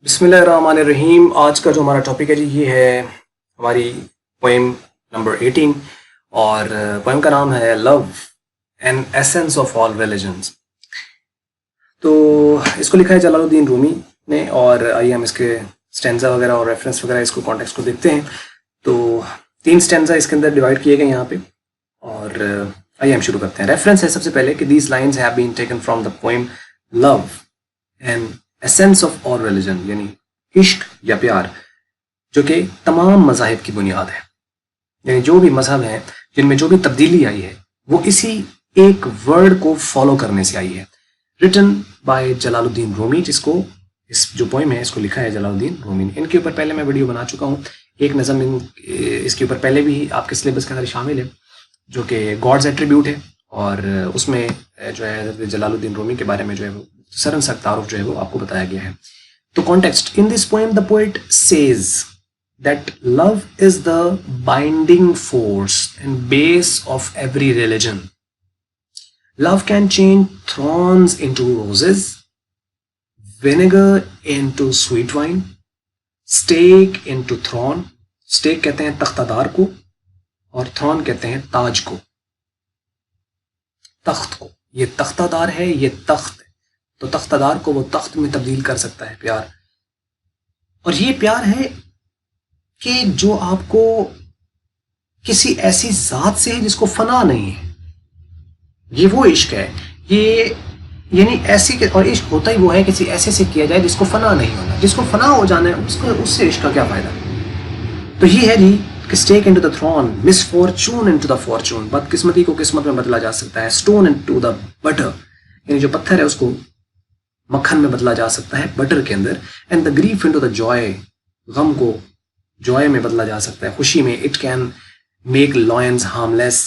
बिस्मिल्लाहिर्रहमानिर्रहीम। आज का जो हमारा टॉपिक है जी ये है हमारी पोएम नंबर 18 और पोएम का नाम है love an essence of all religions. तो इसको लिखा है जलालुद्दीन रूमी ने और आइए हम इसके स्टेंजा वगैरह और रेफरेंस वगैरह इसको कॉन्टेक्स्ट को देखते हैं। तो 3 स्टेंजा इसके अंदर डिवाइड किए गए यहाँ पे और आइए हम शुरू करते हैं। रेफरेंस है सबसे पहले कि these lines have been taken from the poem love and essence of all religion, यानी इश्क या प्यार जो कि तमाम मज़ाहिब की बुनियाद है। यानी जो भी मजहब है जिनमें जो भी तब्दीली आई है वो इसी एक वर्ड को फॉलो करने से आई है। रिटन बाय जलालुद्दीन रूमी, जिसको इस जो पोएम है इसको लिखा है जलालुद्दीन रूमी ने। इनके ऊपर पहले मैं वीडियो बना चुका हूँ, एक नज़म इसके ऊपर पहले भी आपके सिलेबस के अंदर शामिल है जो कि गॉड्स एट्रीब्यूट है और उसमें जो है जलालुद्दीन रूमी के बारे में जो है वो सरन सा तारुफ जो है वो आपको बताया गया है। तो context in this poem the poet says that love is the binding force and base of every religion. Love can change thrones into roses, vinegar into sweet wine, stake into throne. Stake कहते हैं तख्तादार को और thrown कहते हैं ताज को, तख्त को। ये तख्तादार है, ये तख्त है, तो तख्तादार को वो तख्त में तब्दील कर सकता है प्यार। और ये प्यार है कि जो आपको किसी ऐसी जात से है जिसको फना नहीं है, ये वो इश्क है। ये यानी ऐसी, और इश्क होता ही वो है किसी ऐसे से किया जाए जिसको फना नहीं होना। जिसको फना हो जाना है उसको, उससे इश्क का क्या फायदा। तो ये है जी कि stake into the throne, misfortune into the fortune. बदकिस्मती को किस्मत में बदला जा सकता है। स्टोन इनटू द बटर, यानी जो पत्थर है उसको मक्खन में बदला जा सकता है बटर के अंदर। And the grief into the joy, गम को जॉय में बदला जा सकता है, खुशी में। It can make lions harmless,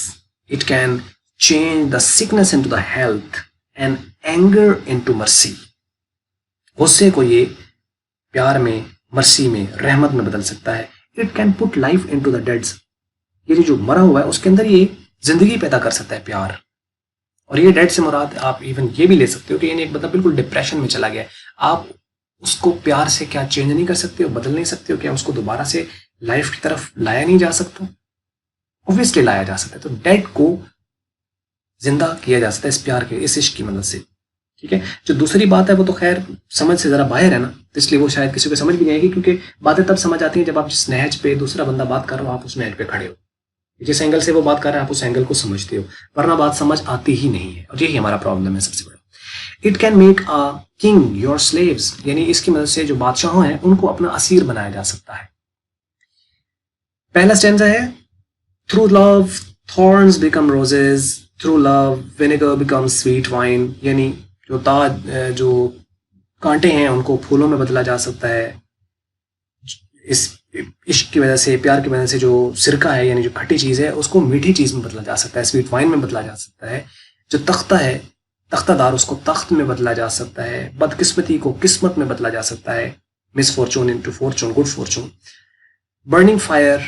it can change the sickness into the health and anger into mercy. गुस्से को ये प्यार में, मर्सी में, रहमत में बदल सकता है। It can put life into the deads, ये जो मरा हुआ है उसके अंदर ये जिंदगी पैदा कर सकता है प्यार। और ये डेड से मुराद आप इवन ये भी ले सकते हो कि यानी एक बंदा बिल्कुल डिप्रेशन में चला गया है, आप उसको प्यार से क्या चेंज नहीं कर सकते हो, बदल नहीं सकते हो, क्या उसको दोबारा से लाइफ की तरफ लाया नहीं जा सकता? ऑब्वियसली लाया जा सकता है। तो डेड को जिंदा किया जा सकता है इस प्यार के, इस इश्क की मदद से। ठीक है, जो दूसरी बात है वो तो खैर समझ से जरा बाहर है ना, तो इसलिए वो शायद किसी को समझ भी नहीं आएगी, क्योंकि बातें तब समझ आती हैं जब आप जिस नहज पे दूसरा बंदा बात कर रहा हो आप उस नहज पे खड़े हो, जिस एंगल से वो बात कर रहा है आप उस एंगल को समझते हो, वरना बात समझ आती ही नहीं है। और यही हमारा प्रॉब्लम है सबसे बड़ा। It can make a king your slaves, यानी इसकी मदद से जो बादशाह हैं उनको अपना असीर बनाया जा सकता है। पहला स्टेंजा है through love thorns become roses, through love vinegar become sweet wine, यानी जो कांटे हैं उनको फूलों में बदला जा सकता है। इस इश्क की वजह से, प्यार की वजह से जो सिरका है यानी जो खट्टी चीज़ है उसको मीठी चीज़ में बदला जा सकता है, स्वीट वाइन में बदला जा सकता है। जो तख्ता है, तख्तादार, उसको तख्त में बदला जा सकता है। बदकिस्मती को किस्मत में बदला जा सकता है, misfortune into Fortune, good Fortune. Burning fire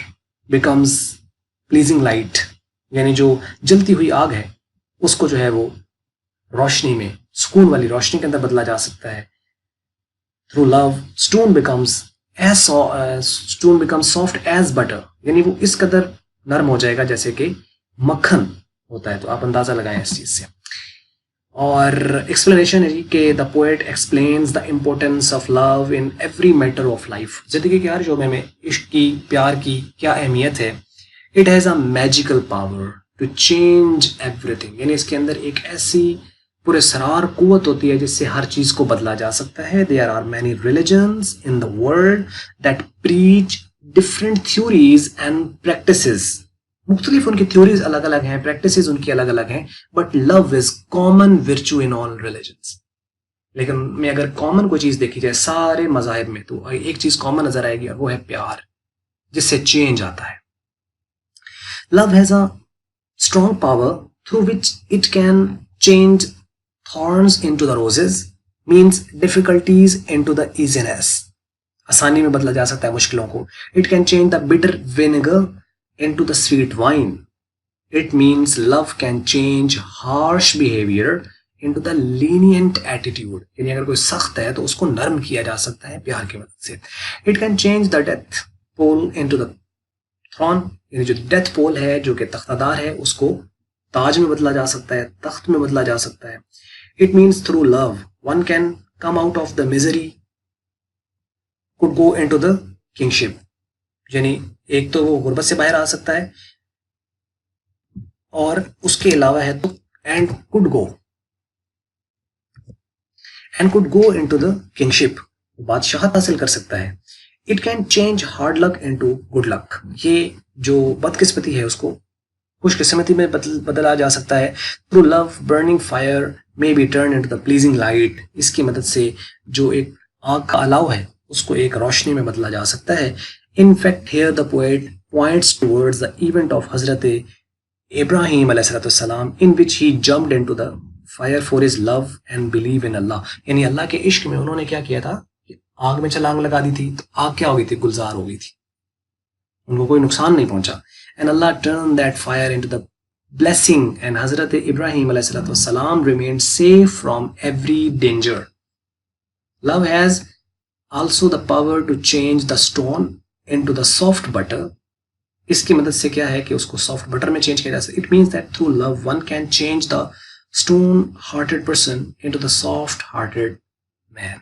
becomes pleasing light, यानी जो जलती हुई आग है उसको जो है वो रोशनी में, सुकून वाली रोशनी के अंदर बदला जा सकता है। Through love stone becomes soft as butter, यानी वो इस कदर नरम हो जाएगा जैसे कि मक्खन होता है। तो आप अंदाजा लगाएं इस चीज से। और एक्सप्लेनेशन है जी कि the poet explains the importance of love in every matter of life. जिंदगी के हर शोबे में इश्क की, प्यार की क्या अहमियत है। It has a magical power to change everything, यानी इसके अंदर एक ऐसी पुरस्कार कुव्वत होती है जिससे हर चीज को बदला जा सकता है। There are many religions in the world that preach different theories and practices. मुख्तलिफ उनकी थ्योरीज अलग अलग हैं, प्रैक्टिसेस उनकी अलग अलग हैं, but love is common विर्चू in all religions. लेकिन में अगर कॉमन कोई चीज देखी जाए सारे मजाहिब में तो एक चीज कॉमन नजर आएगी और वो है प्यार, जिससे चेंज आता है। Love has a strong power through which it can change thorns into the roses, means difficulties into the easiness, आसानी में बदला जा सकता है मुश्किलों को। It can change the bitter vinegar into the sweet wine. It means love can change harsh behavior into the lenient attitude, यानी अगर कोई सख्त है तो उसको नरम किया जा सकता है प्यार की मदद से. It can change the death pole into the throne, यानी जो डेथ पोल है, जो कि तख्तादार है, उसको ताज में बदला जा सकता है, तख्त में बदला जा सकता है. It means through love one can come out of the misery, could go into the kingship, यानी एक तो वो गुर्बत से बाहर आ सकता है और उसके अलावा है तो and could go into the kingship, बादशाहत हासिल कर सकता है. It can change hard luck into good luck, ये जो बदकिस्मती है उसको खुशकिस्मती में बदला जा सकता है. Through love burning fire may be turned into the pleasing light, इसकी मदद से जो एक आग का अलाव है उसको एक रोशनी में बदला जा सकता है. In fact, here the poet points towards the event of Hazrat Ibrahim अलैहिस्सलाम in which he jumped into the fire for his love and belief in Allah, यानी अल्लाह के इश्क में उन्होंने क्या किया था, आग में छलांग लगा दी थी. तो आग क्या हो गई थी, गुलजार हो गई थी, उनको कोई नुकसान नहीं पहुंचा. And Allah turned that fire into the blessing, and Hazrat Ibrahim अलैहिस्सलाम remained safe from every danger. Love has also the power to change the stone into the soft butter. इसकी मदद से क्या है कि उसको सॉफ्ट बटर में change किया जा सकता है. It means that through love one can change the stone-hearted person into the soft-hearted man.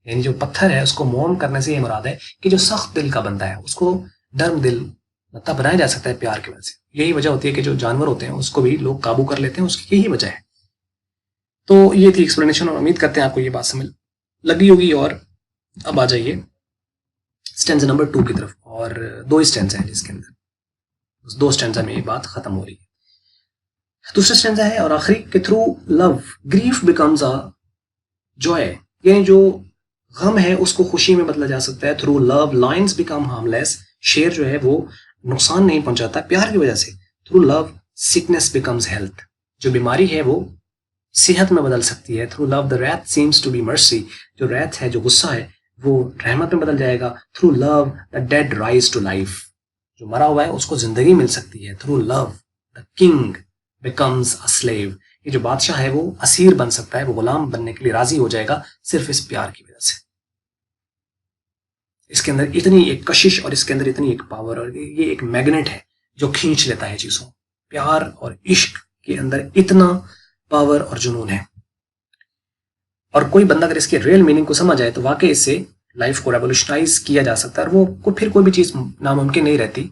यानी जो पत्थर है उसको मोम करने से ये मुराद है कि जो सख्त दिल का बंदा है उसको नर्म दिल मतलब बनाया जा सकता है प्यार की वजह से. यही वजह होती है कि जो जानवर होते हैं उसको भी लोग काबू कर लेते हैं, उसकी यही वजह है. तो ये थी एक्सप्लेनेशन और उम्मीद करते हैं आपको ये बात समझ लगी होगी. और अब आ जाइए स्टेंजा नंबर 2 की तरफ, और 2 स्टेंजा हैं जिसके अंदर 2 स्टेंजा में ये बात खत्म हो रही है. दूसरा स्टेंजा है और आखिरी कि through love grief becomes a joy, यानी जो गम है उसको खुशी में बदला जा सकता है. Through love Lions become harmless, शेर जो है वो नुकसान नहीं पहुंचाता प्यार की वजह से. Through love sickness becomes health, जो बीमारी है वो सेहत में बदल सकती है. Through love the wrath seems to be mercy, जो रैथ है, जो गुस्सा है, वो रहमत में बदल जाएगा. Through love the dead rise to life, जो मरा हुआ है उसको जिंदगी मिल सकती है. Through love the king becomes a slave, ये जो बादशाह है वो असीर बन सकता है, वो गुलाम बनने के लिए राजी हो जाएगा सिर्फ इस प्यार की वजह से. इसके अंदर इतनी एक कशिश और इसके अंदर इतनी एक पावर, और ये एक मैग्नेट है जो खींच लेता है चीजों. प्यार और इश्क के अंदर इतना पावर और जुनून है, और कोई बंदा अगर इसके रियल मीनिंग को समझ जाए तो वाकई इससे लाइफ को रेवोल्यूशनाइज किया जा सकता है. और वो फिर कोई भी चीज नामुमकिन नहीं रहती,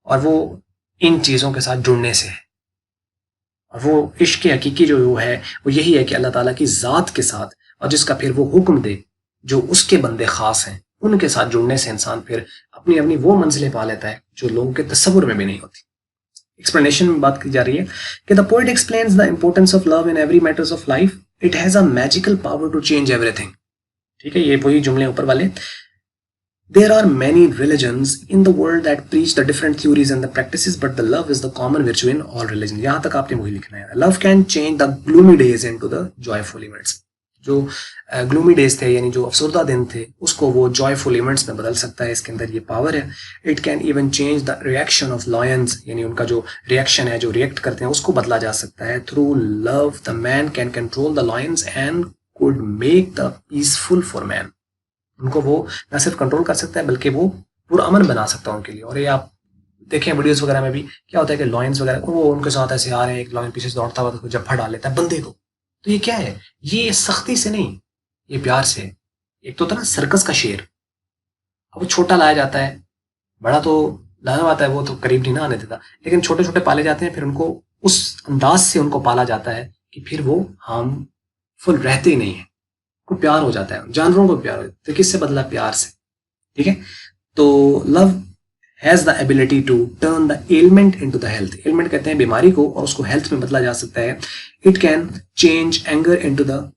और वो इन चीजों के साथ जुड़ने से है. और वो इश्क हकीकी जो वो है वो यही है कि अल्लाह ताला की ज़ात के साथ, और जिसका फिर वो हुक्म दे जो उसके बंदे खास हैं, उनके साथ जुड़ने से इंसान फिर अपनी अपनी वो मंजिलें पा लेता है जो लोगों के तस्वुर में भी नहीं होती. एक्सप्लेनेशन में बात की जा रही है कि the poet explains the importance of love in every matters of life. It has a magical power to change everything. ठीक है, ये वही जुमले ऊपर वाले. There are many religions in the world that preach the different theories and the practices, but the love is the common virtue in all religions. यहाँ तक आपने वही लिखना है. Love can change the gloomy days into the joyful events. जो gloomy days थे यानी जो अफसरदा दिन थे उसको वो joyful events में बदल सकता है. इसके अंदर ये पावर है. It can even change the reaction of lions, यानी उनका जो reaction है, जो react करते हैं, उसको बदला जा सकता है. Through love the man can control the lions and could make the peaceful for man. उनको वो न सिर्फ कंट्रोल कर सकता है बल्कि वो पूरा अमन बना सकता है उनके लिए. और ये आप देखें वीडियोस वगैरह में भी क्या होता है कि लॉयंस वगैरह वो उनके साथ ऐसे आ रहे हैं, एक लॉयन पीछे से दौड़ता हुआ तो जफ्फा डाल लेता है बंदे को. तो ये क्या है, ये सख्ती से नहीं, ये प्यार से. एक तो होता है ना सर्कस का शेर, अब वो छोटा लाया जाता है, बड़ा तो लाया आता है वो तो करीब नहीं ना आने देता, लेकिन छोटे छोटे पाले जाते हैं, फिर उनको उस अंदाज से उनको पाला जाता है कि फिर वो हार्मफुल रहते ही नहीं है, को प्यार हो जाता है. जानवरों को प्यार हो जाता है. तो किससे बदला, प्यार से. ठीक है, तो love has the ability to turn the element into the health. Element कहते हैं बीमारी को, और उसको हेल्थ में बदला जा सकता है. It can change anger into the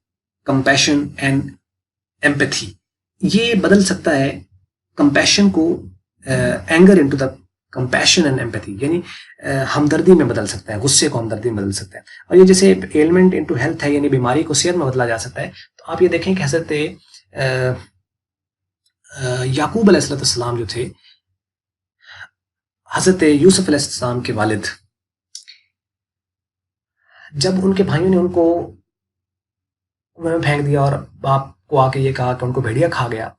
compassion and empathy. ये बदल सकता है कंपैशन को anger into the compassion and empathy, यानी हमदर्दी में बदल सकता है, गुस्से को हमदर्दी में बदल सकता है. और ये जैसे एलिमेंट इनटू हेल्थ है, यानी बीमारी को सेहत में बदला जा सकता है. तो आप ये देखें कि हजरत याकूब अलैहिस्सलाम जो थे, हजरत यूसुफ अलैहिस्सलाम के वालिद, जब उनके भाइयों ने उनको कुएं में फेंक दिया और बाप को आके ये कहा कि उनको भेड़िया खा गया,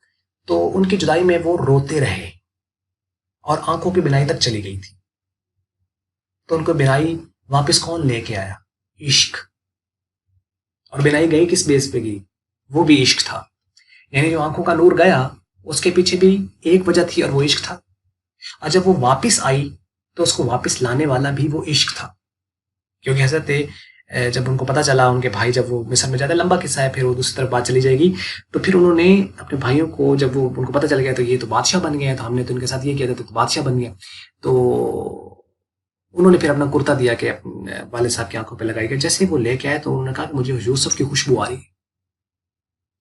तो उनकी जुदाई में वो रोते रहे और आंखों की बिनाई तक चली गई थी। तो उनको बिनाई वापस कौन लेके आया? इश्क। और बिनाई गई किस बेस पे गई? वो भी इश्क था। यानी जो आंखों का नूर गया उसके पीछे भी एक वजह थी और वो इश्क था। और जब वो वापस आई तो उसको वापस लाने वाला भी वो इश्क था। क्योंकि हजरत जब उनको पता चला, उनके भाई जब वो मिस्र में जाते, लंबा किस्सा है, फिर वो दूसरी तरफ बात चली जाएगी, तो फिर उन्होंने अपने भाइयों को, जब वो उनको पता चल गया तो ये तो बादशाह बन गया, तो हमने तो इनके साथ ये किया था तो बादशाह बन गया, तो उन्होंने फिर अपना कुर्ता दिया कि अपने वाले साहब की आंखों पे लगाई गया। जैसे वो लेके आए तो उन्होंने कहा कि मुझे यूसुफ की खुशबू आ रही है।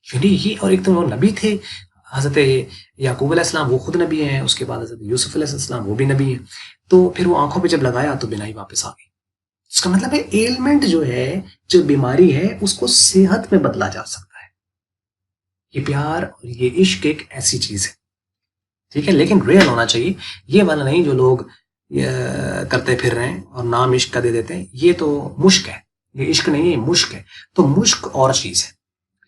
यानी ये, और एक तो वो नबी थे, हजरत याकूब अलैहिस्सलाम, वो खुद नबी हैं, उसके बाद हजरत यूसुफ अलैहिस्सलाम वो भी नबी हैं। तो फिर वो आंखों पे जब लगाया तो बिनाई वापस आ गई। इसका मतलब है एलिमेंट जो है, जो बीमारी है, उसको सेहत में बदला जा सकता है। ये प्यार और ये इश्क एक ऐसी चीज है, ठीक है, लेकिन रियल होना चाहिए। ये वाला नहीं जो लोग करते फिर रहे हैं और नाम इश्क का दे देते हैं। ये तो मुश्क है, ये इश्क नहीं है, ये मुश्क है। तो मुश्क और चीज है,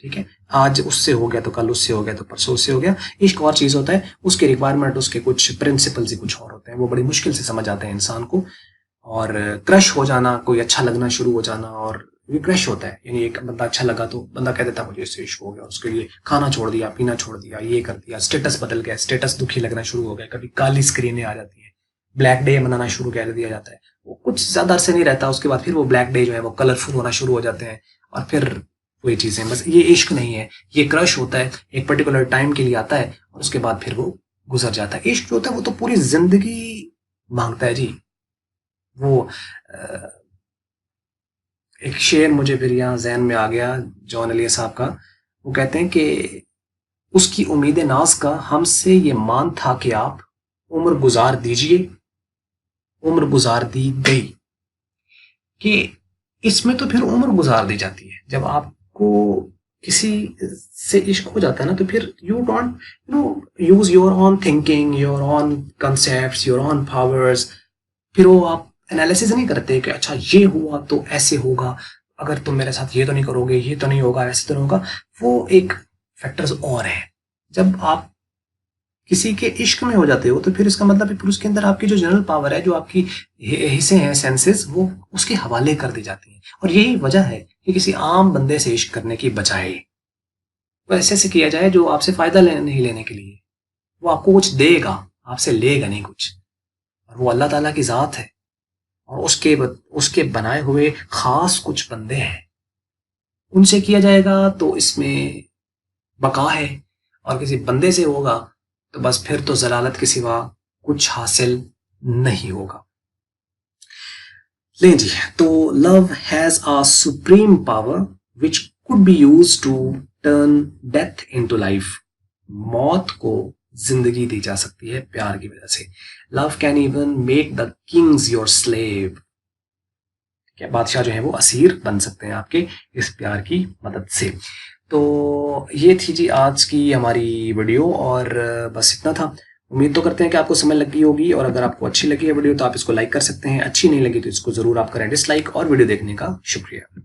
ठीक है। आज उससे हो गया तो कल उससे हो गया तो परसों उससे हो गया। इश्क और चीज होता है, उसके रिक्वायरमेंट, उसके कुछ प्रिंसिपल्स ही कुछ और होते हैं, वो बड़ी मुश्किल से समझ आते हैं इंसान को। और क्रश हो जाना, कोई अच्छा लगना शुरू हो जाना, और ये क्रश होता है, यानी एक बंदा अच्छा लगा तो बंदा कह देता मुझे इससे इश्क हो गया, उसके लिए खाना छोड़ दिया, पीना छोड़ दिया, ये कर दिया, स्टेटस बदल गया, स्टेटस दुखी लगना शुरू हो गया, कभी काली स्क्रीनें आ जाती है, ब्लैक डे मनाना शुरू कर दिया जाता है। वो कुछ ज्यादा अरसे नहीं रहता, उसके बाद फिर वो ब्लैक डे जो है वो कलरफुल होना शुरू हो जाते हैं, और फिर वही चीजें। बस ये इश्क नहीं है, ये क्रश होता है, एक पर्टिकुलर टाइम के लिए आता है और उसके बाद फिर वो गुजर जाता है। इश्क जो होता है वो तो पूरी जिंदगी मांगता है जी। वो एक शेर मुझे फिर यहाँ जहन में आ गया, जॉन एलिया साहब का। वो कहते हैं कि उसकी उम्मीद नाज का हमसे ये मान था कि आप उम्र गुजार दीजिए, उम्र गुजार दी गई। कि इसमें तो फिर उम्र गुजार दी जाती है। जब आपको किसी से इश्क हो जाता है ना, तो फिर you don't use your on thinking, your on concept, your on powers. फिर वो आप एनालिसिस नहीं करते कि अच्छा ये हुआ तो ऐसे होगा, अगर तुम मेरे साथ ये तो नहीं करोगे, ये तो नहीं होगा, ऐसे तो नहीं होगा। वो एक फैक्टर्स और है। जब आप किसी के इश्क में हो जाते हो तो फिर इसका मतलब फिर उसके अंदर आपकी जो जनरल पावर है, जो आपकी हिस्से हैं, सेंसेस, वो उसके हवाले कर दी जाती हैं। और यही वजह है कि किसी आम बंदे से इश्क करने की बजाय वो ऐसे से किया जाए जो आपसे फायदा नहीं लेने के लिए, वो आपको कुछ देगा, आपसे लेगा नहीं कुछ। और वो अल्लाह ताला की जात है और उसके बनाए हुए खास कुछ बंदे हैं, उनसे किया जाएगा तो इसमें बका है। और किसी बंदे से होगा तो बस फिर तो जलालत के सिवा कुछ हासिल नहीं होगा। लें जी, तो love has a supreme power which could be use to turn death into life. मौत को जिंदगी दी जा सकती है प्यार की वजह से। Love can even make the Kings your slave. क्या बादशाह जो है वो असीर बन सकते हैं आपके इस प्यार की मदद से। तो ये थी जी आज की हमारी वीडियो, और बस इतना था। उम्मीद तो करते हैं कि आपको समझ लगी होगी, और अगर आपको अच्छी लगी है वीडियो तो आप इसको लाइक कर सकते हैं, अच्छी नहीं लगी तो इसको जरूर आप करें डिसलाइक। और वीडियो देखने का शुक्रिया।